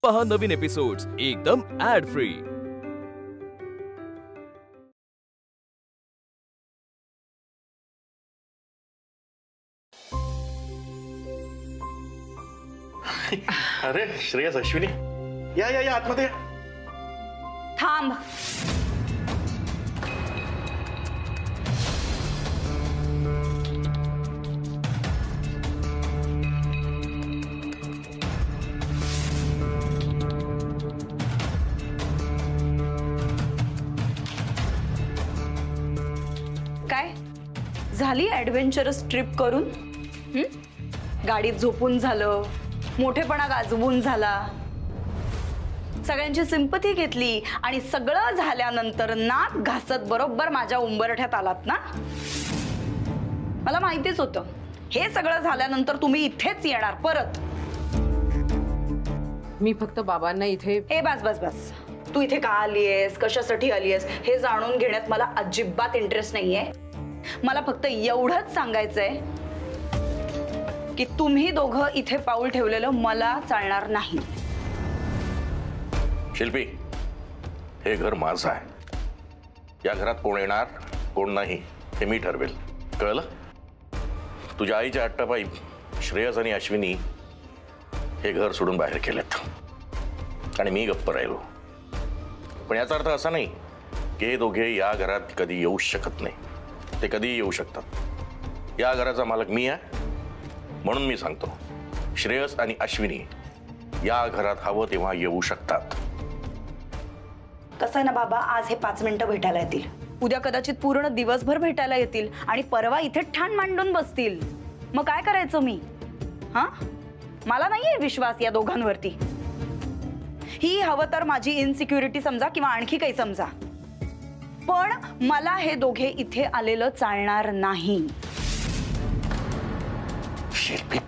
पहा नवीन एपिसोड्स एकदम add free. अरे श्रेयस, अश्विनी, या आतमध्ये या। थांब। काय झाली ॲडव्हेंचरस ट्रिप करून? गाडीत झोपून झालं, मोठेपणा गाजवून झाला, सगळ्यांची सिंपथी घेतली आणि सगळं झाल्यानंतर नाक घासत बरोबर माझ्या उंबरठ्यात आलात ना? मला माहितीच होतं हे सगळं झाल्यानंतर तुम्ही इथेच येणार परत। मी फक्त बाबांना इथे बस बस बस, तू इथे का आलीयस, कशासाठी आलीयस हे जाणून घेण्यात मला अजिबात इंटरेस्ट नाहीये। मला फक्त एवढंच सांगायचंय की तुम्ही दोघं इथे पाऊल ठेवलेलं मला चालणार नाही। शिल्पी, हे घर माझं आहे। या घरात कोण येणार कोण नाही हे मी ठरवेल, कळलं? तुझ्या आईच्या अट्टापायी श्रेयस आणि अश्विनी हे घर सोडून बाहेर केलेत आणि मी गप्प राहिलो। पण याचा अर्थ असा नाही की हे दोघे या घरात कधी येऊ शकत नाही, ते कधीही येऊ शकतात। या घराचा मालक मी आहे, म्हणून मी सांगतो श्रेयस आणि अश्विनी या घरात हवं तेव्हा येऊ शकतात। कसं आहे ना बाबा, आज हे 5 मिनिटं भेटायला येतील, उद्या कदाचित पूर्ण दिवसभर भेटायला येतील आणि परवा इथे ठाण मांडून बसतील। मग काय करायचं मी? मला नाहीये विश्वास या दोघांवरती। ही हवं तर माझी इनसिक्युरिटी समजा किंवा आणखी काही समजा, पण मला हे दोघे इथे आलेलं चालणार नाही। शिल्पी,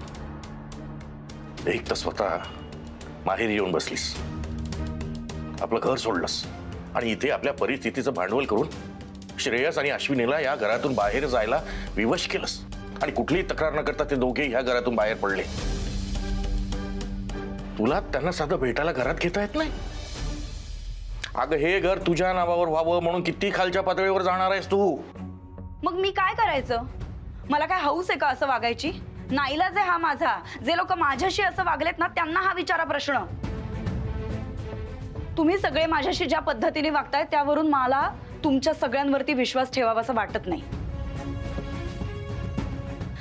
एक तर स्वतः माहेरी येऊन बसलीस, आपलं घर सोडलंस आणि इथे आपल्या परिस्थितीचं भांडवल करून श्रेयस आणि अश्विनीला या घरातून बाहेर जायला विवश केलंस आणि कुठलीही तक्रार न करता ते दोघे ह्या घरातून बाहेर पडले। तुला त्यांना साधं भेटायला घरात घेता येत नाही? अगं, हे घर तुझ्या नावावर व्हावं म्हणून किती खालच्या पातळीवर जाणार आहेस तू? मग मी काय करायचं? मला काय हौस आहे का असं वागायची? नाईलाज आहे हा माझा। जे लोक माझ्याशी असं वागलेत ना त्यांना हा विचारा प्रश्न। तुम्ही सगळे माझ्याशी ज्या पद्धतीने वागताय त्यावरून मला तुमच्या सगळ्यांवरती विश्वास ठेवावा असं वाटत नाही।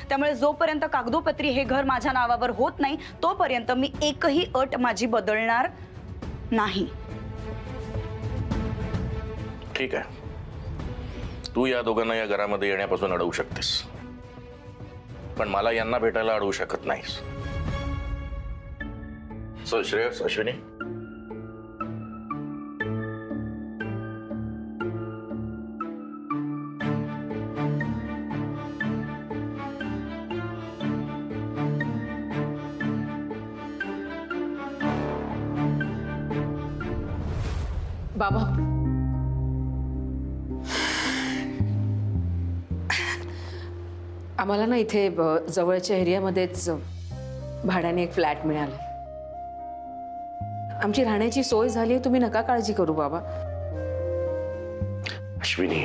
त्यामुळे जोपर्यंत कागदोपत्री हे घर माझ्या नावावर होत नाही तोपर्यंत मी एकही अट माझी बदलणार नाही। ठीक आहे, तू या दोघांना या घरामध्ये येण्यापासून अडवू शकतेस, पण मला यांना भेटायला अडवू शकत नाहीस। सो श्रेयस, अश्विनी, बाबा आम्हाला ना इथे जवळच्या एरियामध्येच भाड्याने एक फ्लॅट मिळाला। आमची राहण्याची सोय झाली आहे, तुम्ही नका काळजी करू बाबा। अश्विनी,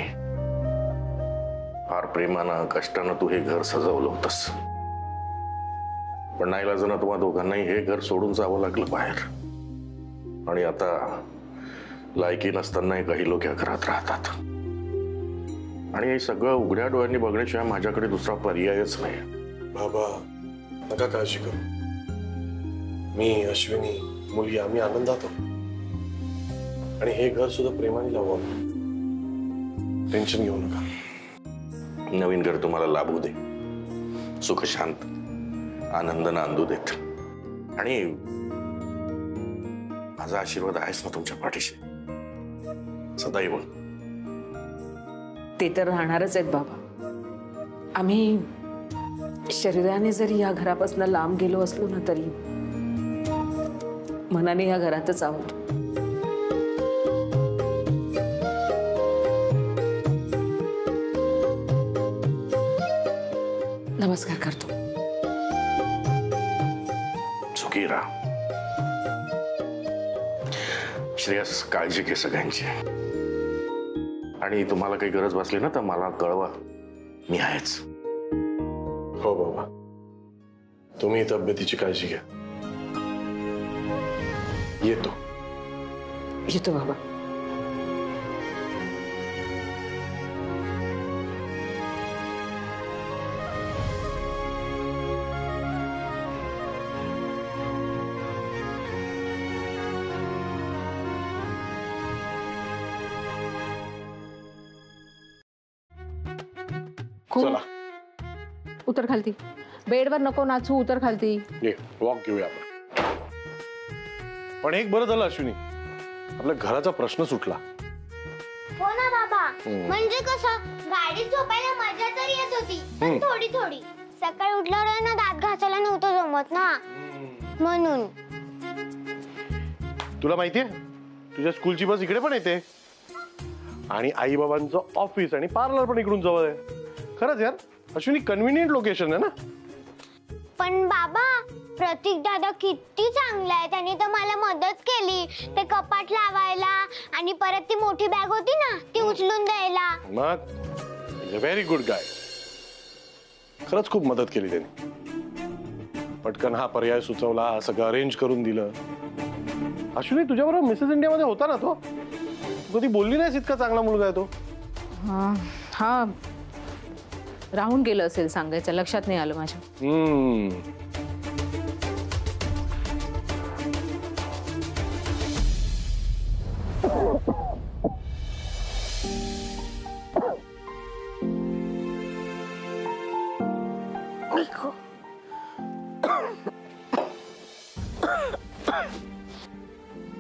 फार प्रेमानं कष्टानं तू हे घर सजवलं होतंस, पण नाईलाजानं तुम्हा दोघांनाही हे घर सोडून जावं लागलं बाहेर। आणि आता लायकी नसतानाही काही लोक या घरात राहतात आणि हे सगळं उघड्या डोळ्यांनी बघण्याशिवाय माझ्याकडे दुसरा पर्यायच नाही। बाबा, नका काळजी करू, मी, अश्विनी, मुली आम्ही आनंदात आहोत आणि हे घर सुद्धा प्रेमाने लावू। टेन्शन घेऊ नका। नवीन घर तुम्हाला लाभू दे, सुख शांत आनंद नांदू देत आणि माझा आशीर्वाद आहेच ना तुमच्या पाठीशी सदैव। ते तर राहणारच आहेत बाबा। आम्ही शरीराने जरी या घरापासून लांब गेलो असलो ना तरी मनाने या घरातच आहोत। नमस्कार करतो। सुखी राहा। श्रेयस, काळजी घे सगळ्यांची. आणि तुम्हाला काही गरज भासली ना तर मला कळवा, मी आहेच. हो बाबा, तुम्ही तब्येतीची काळजी घ्या. येतो. येतो बाबा. चला उतर खालती. बेडवर नको नाचू, उतर खालती. ये वॉक घेऊया आपण. पण एक बरं झालं अश्विनी, आपल्या घराचा प्रश्न सुटला. हो ना बाबा. म्हणजे कसं गाडीत झोपायला मजा तर येत होती, पण थोडी थोडी. सकाळी उठल्यावर ना दात घासायला नव्हतं जमत ना, म्हणून. तुला माहितीये तुझ्या स्कूलची बस इकडे पण येते आणि आई बाबांचं ऑफिस आणि पार्लर पण इकडून जवळ आहे. खरंच यार अश्विनी, कन्व्हिनियंट लोकेशन आहे ना. पण बाबा, प्रतीक दादा किती चांगला आहे. त्यांनी तर मला मदत केली ते कपाट लावायला, आणि परत ती मोठी बॅग होती ना ती उचलून द्यायला. मग is a very good guy. खरंच खूप मदत केली त्यांनी. पटकन हा पर्याय सुचवला, सगळं अरेंज करून दिलं. अश्विनी, तुझ्याबरोबर मिसेस इंडियामध्ये होता ना तो? कधी बोलली नाहीस इतका चांगला मुलगा आहे तो. हा राहून गेलं असेल सांगायचं, लक्षात नाही आलं माझ्या.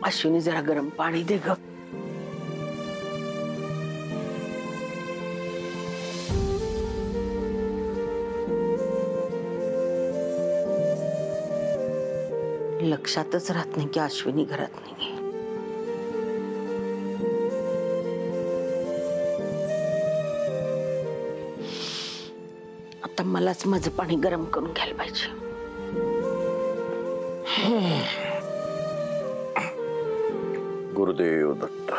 अश्विनी, जरा गरम पाणी दे ग. लक्षातच राहत नाही की अश्विनी घरात नाही. आता मलाच माझं पाणी गरम करून घ्यायला पाहिजे. गुरुदेव दत्त.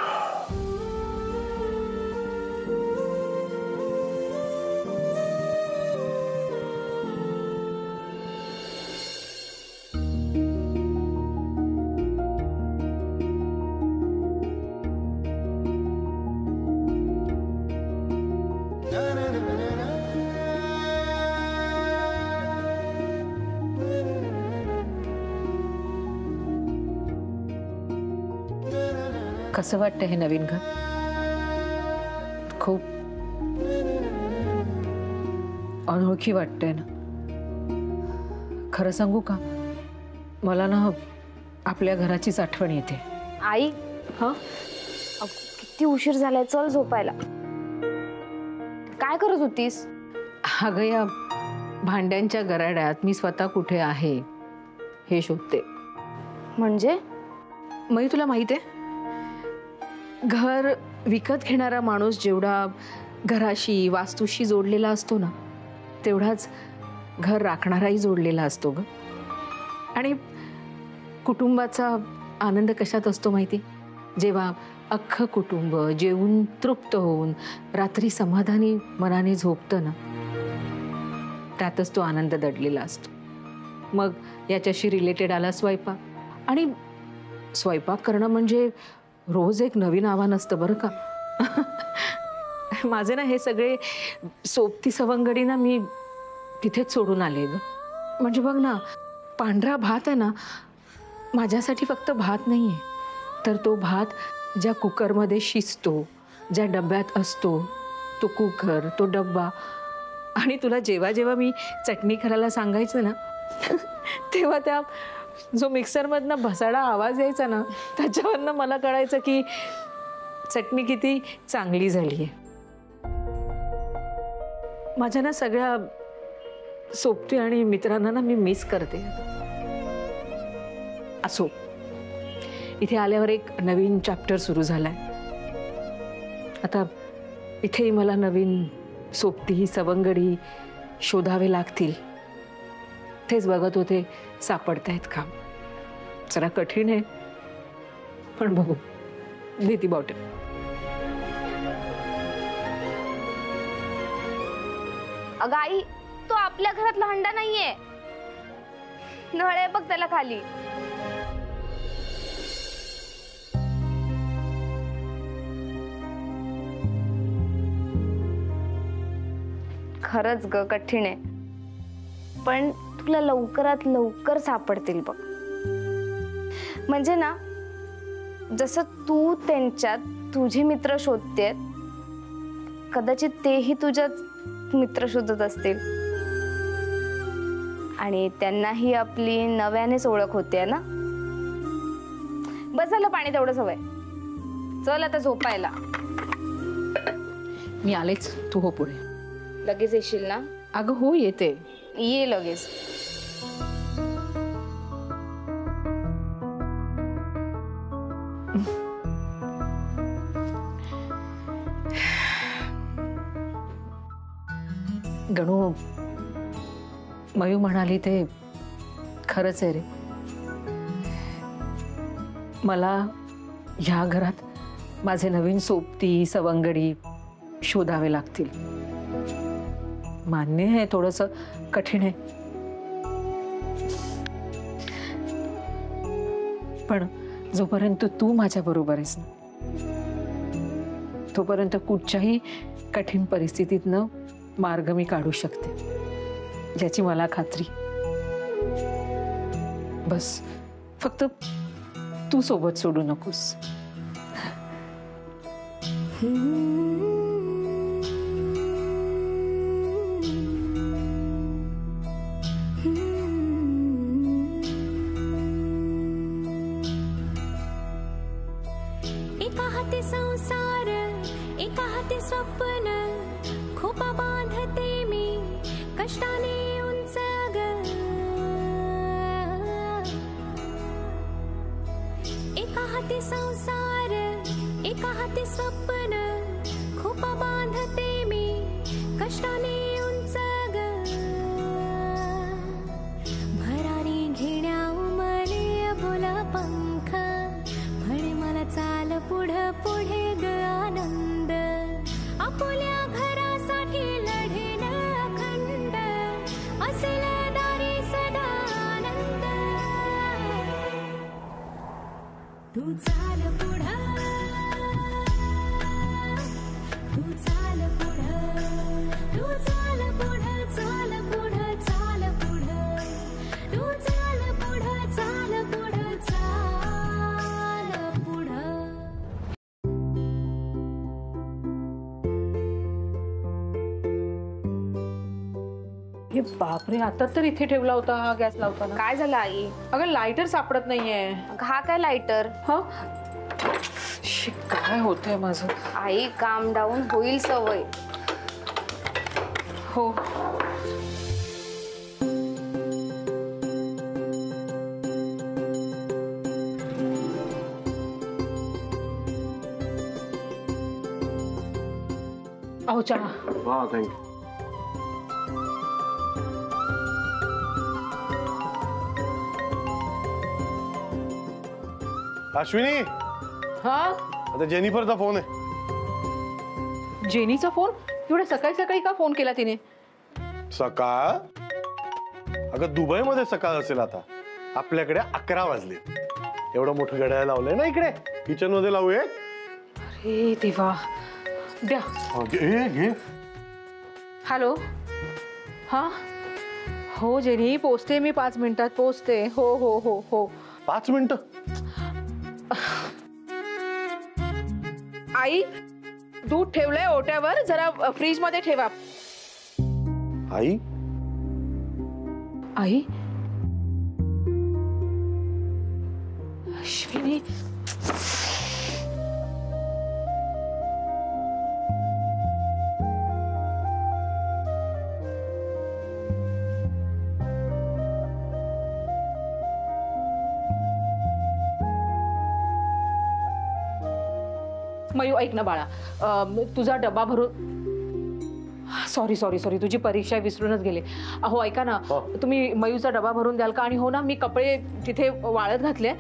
कसं वाटतं हे नवीन घर? खूप अनोळखी वाटतंय ना. खरं सांगू का, मला ना आपल्या घराचीच आठवण येते. आई, किती उशीर झालाय, चल झोपायला. काय करत होतीस? अगं, या भांड्यांच्या गराड्यात मी स्वतः कुठे आहे हे शोधते. म्हणजे मग तुला माहित आहे, घर विकत घेणारा माणूस जेवढा घराशी वास्तूशी जोडलेला असतो ना, तेवढाच घर राखणाराही जोडलेला असतो ग. आणि कुटुंबाचा आनंद कशात असतो माहिती? जेव्हा अख्खं कुटुंब जेवून तृप्त होऊन रात्री समाधानी मनाने झोपतं ना, त्यातच तो आनंद दडलेला असतो. मग याच्याशी रिलेटेड आला स्वयंपाक. आणि स्वयंपाक करणं म्हणजे रोज एक नवीन आव्हान असतं बरं का. माझे ना हे सगळे सोबती सवंगडी ना मी तिथेच सोडून आले ग. म्हणजे बघ ना, पांढरा भात आहे ना, माझ्यासाठी फक्त भात नाही आहे, तर तो भात ज्या कुकरमध्ये शिजतो, ज्या डब्यात असतो, तो कुकर, तो डब्बा. आणि तुला जेव्हा जेव्हा मी चटणी करायला सांगायचं ना, तेव्हा त्या जो मिक्सरमधनं भसाडा आवाज यायचा ना, त्याच्यावरनं मला कळायचं की चटणी किती चांगली झाली आहे. माझ्या ना सगळ्या सोबती आणि मित्रांना ना मी मिस करते. असो, इथे आल्यावर एक नवीन चॅप्टर सुरू झालाय. आता इथेही मला नवीन सोबती सवंगडी शोधावे लागतील. तेच बघत होते, सापडतायत का? जरा कठीण आहे, पण बघू, देती बॉटल. अगं आई, तो आपल्या घरातला हंडा नाहीये, नळ आहे बघ त्याला खाली. खरंच ग कठीण आहे, पण तुला लवकरात लवकर सापडतील बघ. म्हणजे ना, जसं तू त्यांच्यात तुझे मित्र शोधतेत, कदाचित तेही तुझ्यात मित्र शोधत असतील आणि त्यांनाही आपली नव्यानेच ओळख होते ना. बस झालं पाणी तेवढंच हवंय. चल आता झोपायला. मी आलेच, तू हो पुढे. लगेच येशील ना? अगं हो, येते. ये लगेच. गणू, मयू म्हणाली ते खरंच आहे रे. मला ह्या घरात माझे नवीन सोबती सवंगडी शोधावे लागतील. मान्य आहे थोडंसं कठीण आहे, पण जोपर्यंत तू माझ्या बरोबर आहेस ना, तोपर्यंत कुठच्याही कठीण परिस्थितीतनं मार्ग मी काढू शकते, याची मला खात्री. बस फक्त तू सोबत सोडू नकोस. एका हाती संसार, एका हाती स्वप्न, खोपा बांधते मी कष्टाने उंच ग. एका हाती संसार, एका हाती स्वप्न, खोपा बांधते मी कष्टाने उंच ग. भरारी घेण्या उमले बोला पंख, म्हणे मला चाल पुढे पुढे ग आनंद. आपुल्या घरासाठी लढेन अखंड, असेल दारी सदा आनंद. तू चाल पुढं, तू चाल पुढं, तू चाल पुढं, चाल पुढं, चाल पुढं, तू चाल पुढं, चाल पुढं, चाल पुढं. हे बापरे, आता तर इथे ठेवला होता हा गॅस लावताना. काय झालं आई? अगं लायटर सापडत नाहीये. हा काय लायटर? हा, काय होतंय माझं. आई काम डाऊन, होईल सवय. हो, अहो चहा. हा थँक्यू. अश्विनी, हा, आता जेनिफरचा फोन आहे. जेनीचा फोन? एवढ्या सकाळी सकाळी का फोन केला तिने? सकाळ? अगं दुबईमध्ये सकाळ असेल आता. आपल्याकडे 11 वाजले. एवढं मोठं घड्याळ लावलंय ना इकडे, किचन मध्ये लावूया. अरे देवा, द्या. घे. हॅलो, हा, हो जेनी, पोचते मी 5 मिनिटात पोचते. हो हो हो हो. 5 मिनिटं? आई, दूध ठेवलंय ओट्यावर, जरा फ्रीज मध्ये ठेवा. आई? आई? अश्विनी, मयू ऐक ना बाळा, तुझा डबा भरून. सॉरी सॉरी सॉरी, तुझी परीक्षा विसरूनच गेले. अहो ऐका ना, तुम्ही मयूचा डबा भरून द्याल का? आणि हो ना, मी कपडे तिथे वाळत घातले.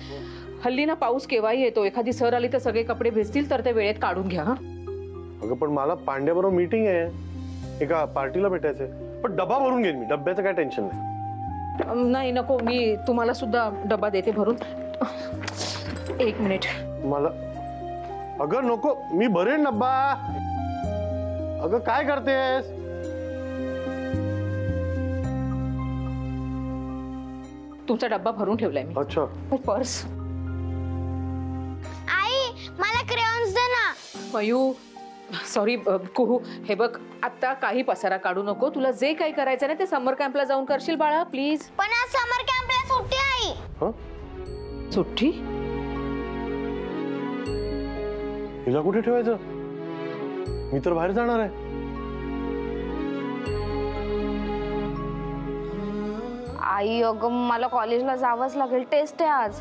हल्ली ना पाऊस केव्हाही येतो, एखादी सर आली तर सगळे कपडे भिजतील, तर ते वेळेत काढून घ्या. हा अगं पण मला पांड्याबरोबर मीटिंग आहे, एका पार्टीला भेटायचंय. पण डबा भरून घेईन मी, डब्याचं काय टेन्शन नाही. नाही नको, मी तुम्हाला सुद्धा डबा देते भरून. 1 मिनिट. मला अगं नको, मी भरेन डब्बा. अगं काय करतेस? तुमचा डब्बा भरून ठेवलाय मी. अच्छा. पर्स. आई मला क्रेयॉन्स दे ना. मयू सॉरी कुहू, हे बघ आता काही पसारा काढू नको. तुला जे काही करायचं ना ते समर कॅम्पला जाऊन करशील बाळा, प्लीज. पण आज समर कॅम्पला सुट्टी आहे. हं? सुट्टी? हिला कुठे ठेवायचं? मी तर बाहेर जाणार आहे. आई अगं मला कॉलेजला जावंच लागेल, टेस्ट आहे आज.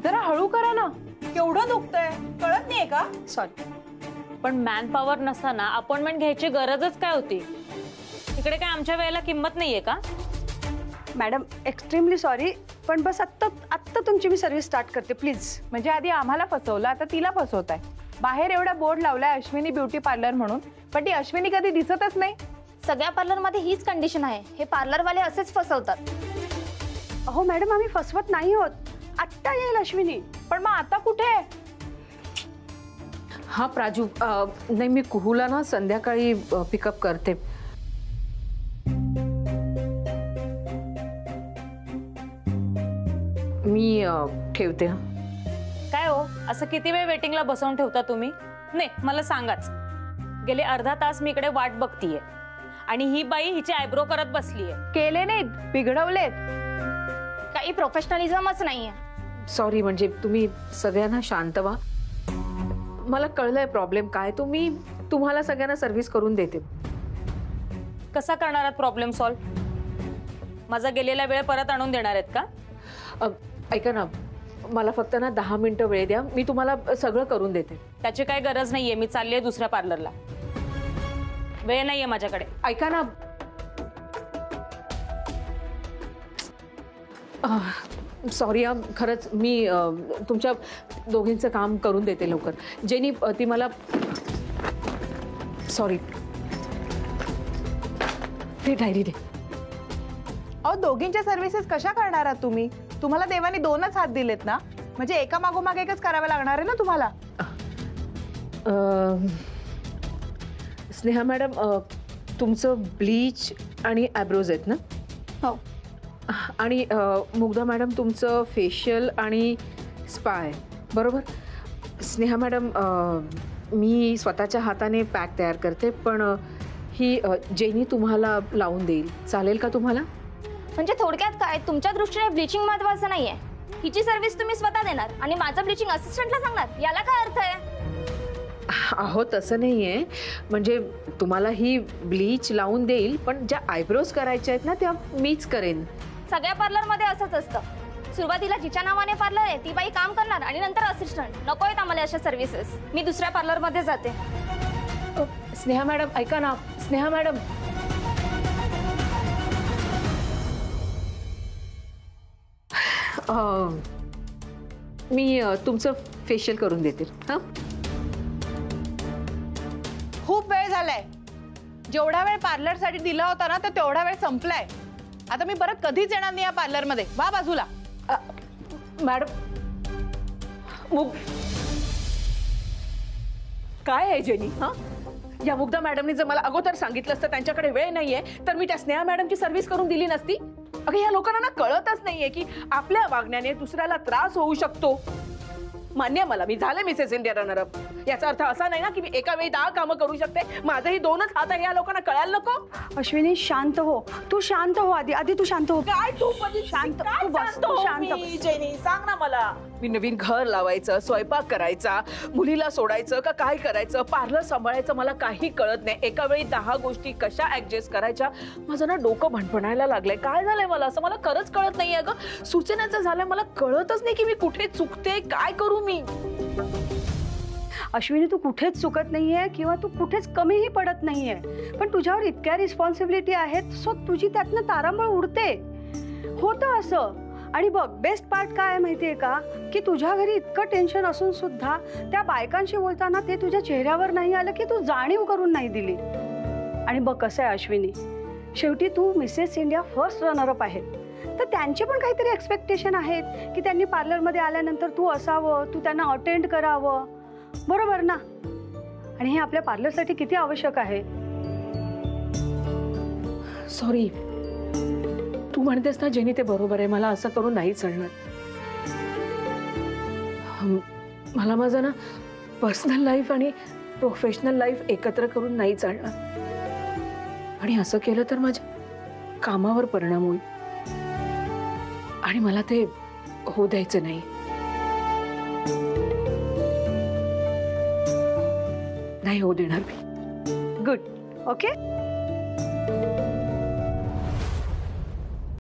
जरा हळू करा ना, केवढं दुखतंय कळत नाहीये का? सॉरी. पण मॅन पॉवर नसताना अपॉइंटमेंट घ्यायची गरजच काय होती? इकडे काय आमच्या वेळेला किंमत नाहीये का? मॅडम एक्स्ट्रीमली सॉरी, पण बस आत्ता तुमची मी सर्व्हिस स्टार्ट करते प्लीज. म्हणजे आधी आम्हाला फसवलं, आता तिला फसवताय. बाहेर एवढा बोर्ड लावलाय अश्विनी ब्युटी पार्लर म्हणून, पण ती अश्विनी कधी दिसतच नाही. सगळ्या पार्लर मध्ये हीच कंडिशन आहे, हे पार्लरवाले असेच फसवतात. अहो मॅडम आम्ही फसवत नाही होत, आत्ता येईल अश्विनी. पण मग आता कुठे? हा प्राजू, नाही मी कुहूला ना संध्याकाळी पिकअप करते. मी ठेवते. काय हो, असं किती वेळ वेटिंगला बसवून ठेवता तुम्ही? नाही मला सांगाच. गेले अर्धा तास मी इकडे वाट बघतीये आणि ही बाई हिची आयब्रो करत बसलीये. केले नाहीत, बिघडवलेत. काही प्रोफेशनलिझमच नाहीये. सॉरी, म्हणजे तुम्ही सगळ्यांना शांत व्हा. मला कळलंय प्रॉब्लेम काय. तुम्हाला सगळ्यांना सर्व्हिस करून देते. कसा करणार आहात प्रॉब्लेम सॉल्व्ह? माझा गेलेला वेळ परत आणून देणार आहेत का? ऐका ना, मला फक्त ना 10 मिनिटं वेळ द्या, मी तुम्हाला सगळं करून देते. त्याची काही गरज नाहीये, मी चाललीये दुसऱ्या पार्लरला. वेळ नाहीये माझ्याकडे. ऐका ना, सॉरी खरंच मी तुमच्या दोघींचं काम करून देते लवकर. जेनी ती मला सॉरी ते डायरी दे. अहो दोघींच्या सर्व्हिसेस कशा करणार आहात तुम्ही? तुम्हाला देवाने 2च हात दिलेत ना, म्हणजे एका मागोमाग एकच करावं लागणार आहे ना तुम्हाला. स्नेहा मॅडम, तुमचं ब्लीच आणि आयब्रोज आहेत ना? हो. आणि मुग्धा मॅडम तुमचं फेशियल आणि स्पा आहे बरोबर? स्नेहा मॅडम, मी स्वतःच्या हाताने पॅक तयार करते, पण ही जेनी तुम्हाला लावून देईल, चालेल का तुम्हाला? म्हणजे थोडक्यात काय, तुमच्या दृष्टीने ब्लिचिंग महत्वाचं नाहीये, हिची सर्व्हिस तुम्ही स्वतः देणार आणि माझं ब्लिचिंग असिस्टंटला सांगणार, याला काय अर्थ आहे? अहो तसं नाहीये, म्हणजे तुम्हाला ही ब्लीच लावून देईल, पण ज्या आयब्रोज करायच्या आहेत ना त्या मीच करेन. सगळ्या पार्लर मध्ये असंच असतं. सुरुवातीला जिच्या नावाने पार्लर आहे ती बाई काम करणार आणि नंतर असिस्टंट. नको आहेत आम्हाला अशा सर्व्हिसेस. मी दुसऱ्या पार्लर मध्ये जाते. स्नेहा मॅडम ऐका ना. स्नेहा मॅडम, मी तुमचं फेशियल करून देते. हा, खूप वेळ झालाय. जेवढा वेळ पार्लर साठी दिला होता ना तर तेवढा वेळ संपलाय. आता मी परत कधीच येणार नाही या पार्लर मध्ये. वा बाजूला. मॅडम काय आहे जेनी? हा, या मुग्धा मॅडमनी जर मला अगोदर सांगितलं असतं त्यांच्याकडे वेळ नाहीये तर मी त्या स्नेहा मॅडमची सर्व्हिस करून दिली नसती. अगं या लोकांना ना कळतच नाहीये की आपल्या वागण्याने दुसऱ्याला त्रास होऊ शकतो. मान्य मला, मी झाले मिसेस इंडिया रनर अप. याचा अर्थ असा नाही ना की मी एका वेळी 10 कामं करू शकते. माझेही 2च हात आहे, या लोकांना कळायला नको. अश्विनी शांत हो, तू शांत हो. आधी तू शांत हो. काय तू शांत काय तू बस, शांत तू हो शांत मी? बस. जेनी सांग ना मला. मी नवीन घर लावायचं, स्वयंपाक करायचा, मुलीला सोडायचं का काय करायचं, पार्लर सांभाळायचं, मला काही कळत नाही. एका वेळी 10 गोष्टी कशा ऍडजस्ट करायच्या, माझं ना डोकं भणभणायला लागलंय. काय झालंय मला असं, मला खरंच कळत नाहीये. अगं सूचनाचं झालंय, मला कळतच नाही की मी कुठे चुकते, काय करू मी. अश्विनी तू कुठेच चुकत नाहीये किंवा तू कुठेच कमीही पडत नाहीये, पण तुझ्यावर इतक्या रिस्पॉन्सिबिलिटी आहेत, सो तुझी त्यातनं तारांबळ उडते. होतं असं. आणि बघ, बेस्ट पार्ट काय आहे माहितीये का, की तुझ्या घरी इतकं टेन्शन असून सुद्धा त्या बायकांशी बोलताना ते तुझ्या चेहऱ्यावर नाही आलं की तू जाणीव करून नाही दिली. आणि बघ कसं आहे अश्विनी, शेवटी तू मिसेस इंडिया फर्स्ट रनरअप आहे, तर त्यांचे पण काहीतरी एक्सपेक्टेशन आहेत की त्यांनी पार्लरमध्ये आल्यानंतर तू असावं, तू त्यांना अटेंड करावं, बरोबर ना? आणि हे आपल्या पार्लरसाठी किती आवश्यक आहे. सॉरी, तू म्हणतेस ना जेनी ते बरोबर आहे, मला असं करून नाही चालणार. मला माझं ना पर्सनल लाईफ आणि प्रोफेशनल लाईफ एकत्र करून नाही चालणार. आणि असं केलं तर माझ्या कामावर परिणाम होईल आणि मला ते होऊ द्यायचं नाही. नाही होऊ देणार मी. गुड. ओके.